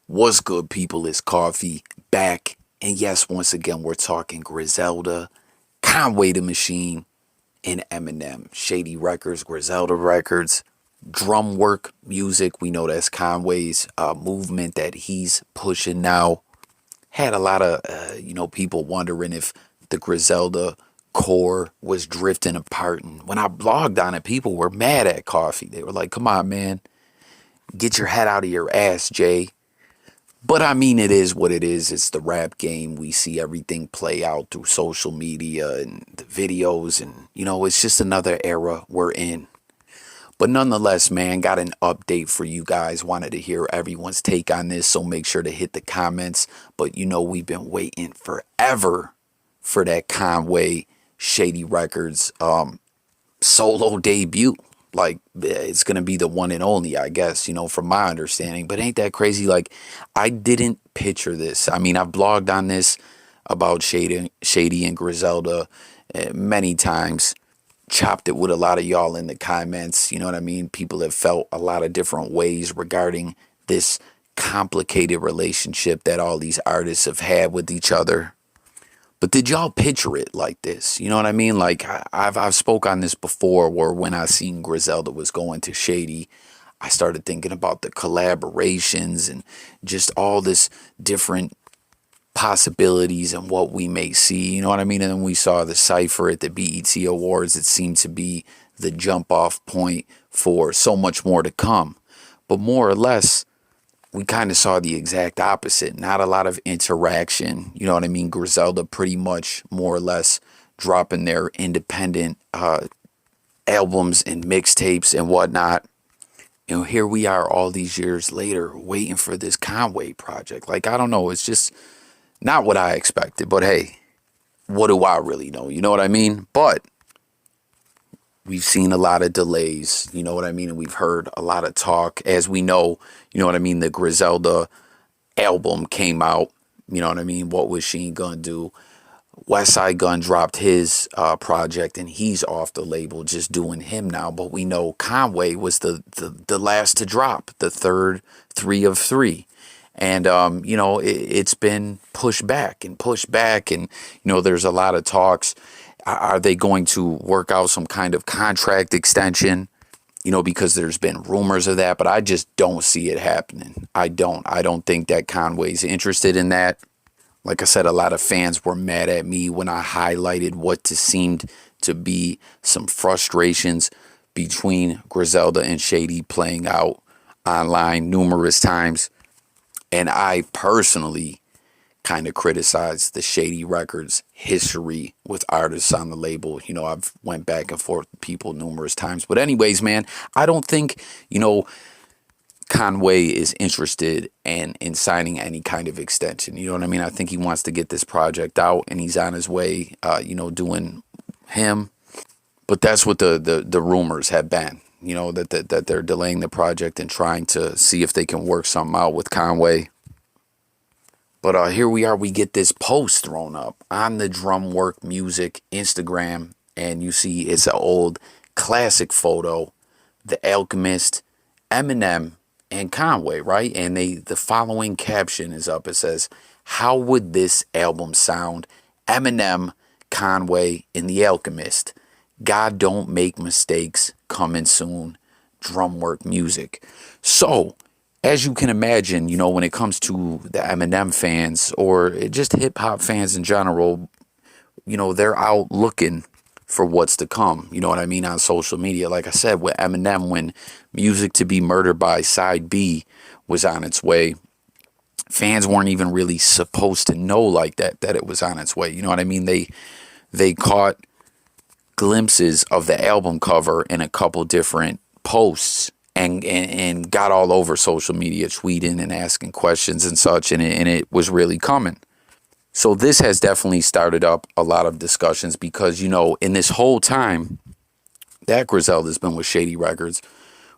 What's good, people? It's Coffee back. And yes, once again, we're talking Griselda, Conway the Machine, and Eminem. Shady Records, Griselda Records, drum work music. We know that's Conway's movement that he's pushing now. Had a lot of, people wondering if the Griselda core was drifting apart. And when I blogged on it, people were mad at Coffee. They were like, come on, man, get your head out of your ass, Jay. But I mean, it is what it is. It's the rap game. We see everything play out through social media and the videos. And, it's just another era we're in. But nonetheless, man, got an update for you guys. Wanted to hear everyone's take on this. So make sure to hit the comments. But, we've been waiting forever for that Conway Shady Records solo debut. Like, it's going to be the one and only, I guess, from my understanding. But ain't that crazy? Like, I didn't picture this. I mean, I've blogged on this about Shady and Griselda many times. Chopped it with a lot of y'all in the comments. You know what I mean? People have felt a lot of different ways regarding this complicated relationship that all these artists have had with each other. But did y'all picture it like this? You know what I mean? Like, I've spoke on this before, where when I seen Griselda was going to Shady, I started thinking about the collaborations and just all this different possibilities and what we may see. You know what I mean? And then we saw the cypher at the BET Awards. It seemed to be the jump off point for so much more to come. But more or less, we kind of saw the exact opposite. Not a lot of interaction. You know what I mean? Griselda pretty much more or less dropping their independent albums and mixtapes and whatnot. Here we are all these years later waiting for this Conway project. Like, I don't know. It's just not what I expected. But hey, what do I really know? You know what I mean? But we've seen a lot of delays, you know what I mean? And we've heard a lot of talk. As we know, you know what I mean? The Griselda album came out, you know what I mean? What was she gonna do? Westside Gunn dropped his project, and he's off the label, just doing him now. But we know Conway was the last to drop, the third 3 of 3. And, it's been pushed back and pushed back. And, there's a lot of talks. Are they going to work out some kind of contract extension? Because there's been rumors of that, but I just don't see it happening. I don't think that Conway's interested in that. Like I said, a lot of fans were mad at me when I highlighted what seemed to be some frustrations between Griselda and Shady playing out online numerous times. And I personally kind of criticized the Shady Records history with artists on the label. I've went back and forth with people numerous times. But anyways, man, I don't think, Conway is interested in signing any kind of extension. You know what I mean? I think he wants to get this project out, and he's on his way, doing him. But that's what the rumors have been, that they're delaying the project and trying to see if they can work something out with Conway. But here we are. We get this post thrown up on the Drum Work Music Instagram, and you see it's an old classic photo, the Alchemist, Eminem, and Conway, right? And the following caption is up. It says, "How would this album sound? Eminem, Conway, and the Alchemist. God don't make mistakes. Coming soon. Drum Work Music." So, as you can imagine, when it comes to the Eminem fans or just hip hop fans in general, they're out looking for what's to come. You know what I mean? On social media. Like I said, with Eminem, when Music to Be Murdered by Side B was on its way, fans weren't even really supposed to know like that it was on its way. You know what I mean? They caught glimpses of the album cover in a couple different posts, and got all over social media tweeting and asking questions and such, and it was really coming. So this has definitely started up a lot of discussions because, in this whole time that Griselda's been with Shady Records,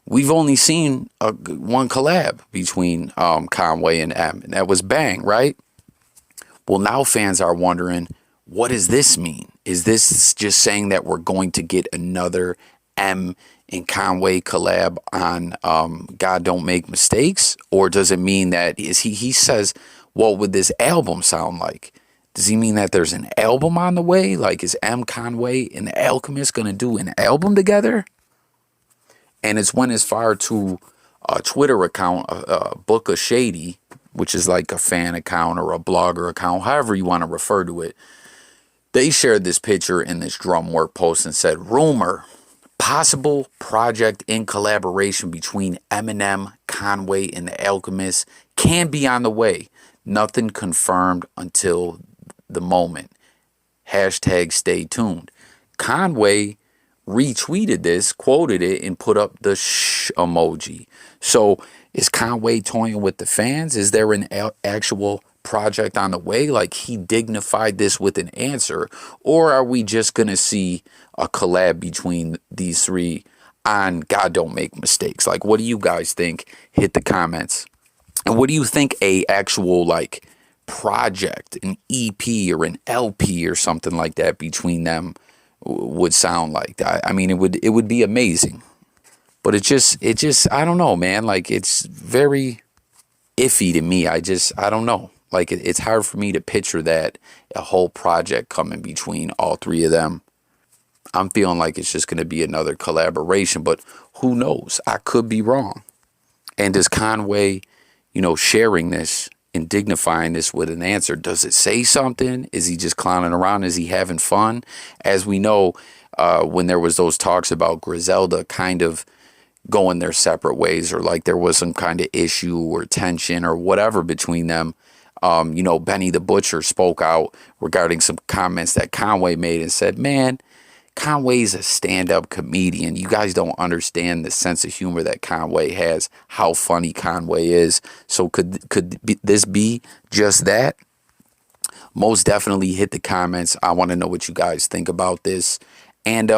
we've only seen one collab between Conway and M, and that was Bang, right? Well, now fans are wondering, what does this mean? Is this just saying that we're going to get another M and Conway collab on God Don't Make Mistakes? Or does it mean that he says, what would this album sound like? Does he mean that there's an album on the way? Like, is M. Conway and the Alchemist going to do an album together? And it's went as far to a Twitter account, Book of Shady, which is like a fan account or a blogger account, however you want to refer to it. They shared this picture in this drum work post and said, rumor, possible project in collaboration between Eminem, Conway, and the Alchemist can be on the way. Nothing confirmed until the moment. Hashtag stay tuned. Conway retweeted this, quoted it, and put up the shh emoji. So is Conway toying with the fans? Is there an actual project on the way? Like, he dignified this with an answer? Or are we just going to see a collab between these three on God Don't Make Mistakes? Like, what do you guys think? Hit the comments. And what do you think a actual, like, project, an EP or an LP or something like that between them would sound like? I mean, it would be amazing. But it just I don't know, man. Like, it's very iffy to me. I don't know. Like, it's hard for me to picture that a whole project coming between all three of them. I'm feeling like it's just going to be another collaboration, but who knows? I could be wrong. And does Conway, sharing this and dignifying this with an answer, does it say something? Is he just clowning around? Is he having fun? As we know, when there was those talks about Griselda kind of going their separate ways, or like there was some kind of issue or tension or whatever between them, Benny the Butcher spoke out regarding some comments that Conway made and said, man, Conway's a stand-up comedian. You guys don't understand the sense of humor that Conway has, how funny Conway is. So could this be just that? Most definitely hit the comments. I want to know what you guys think about this. And,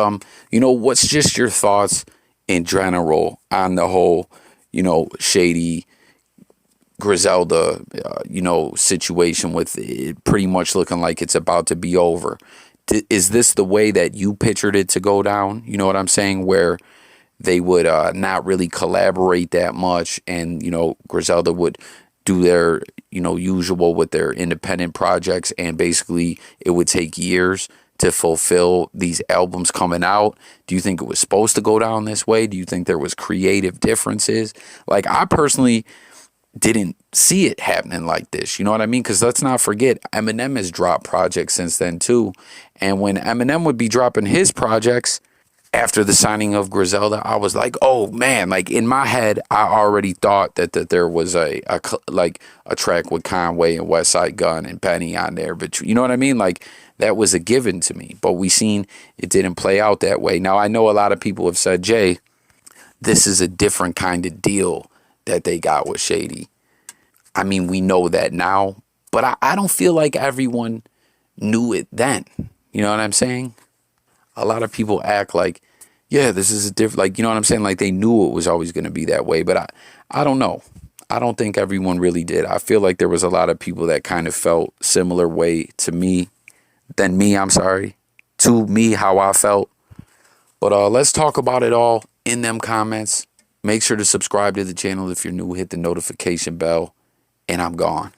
what's just your thoughts in general on the whole, Shady Griselda, situation, with it pretty much looking like it's about to be over. Is this the way that you pictured it to go down? You know what I'm saying? Where they would not really collaborate that much, and, Griselda would do their, usual with their independent projects, and basically it would take years to fulfill these albums coming out. Do you think it was supposed to go down this way? Do you think there was creative differences? Like, I personally didn't see it happening like this. You know what I mean? Because let's not forget, Eminem has dropped projects since then too. And when Eminem would be dropping his projects after the signing of Griselda, I was like, oh man, like in my head, I already thought that there was a track with Conway and Westside Gunn and Benny on there. But you know what I mean? Like, that was a given to me. But we seen it didn't play out that way. Now, I know a lot of people have said, Jay, this is a different kind of deal that they got with Shady. I mean, we know that now, but I don't feel like everyone knew it then. You know what I'm saying? A lot of people act like, yeah, this is a different, like, you know what I'm saying? Like, they knew it was always going to be that way, but I don't know. I don't think everyone really did. I feel like there was a lot of people that kind of felt similar way to me, to me, how I felt. But let's talk about it all in them comments. Make sure to subscribe to the channel if you're new. Hit the notification bell. And I'm gone.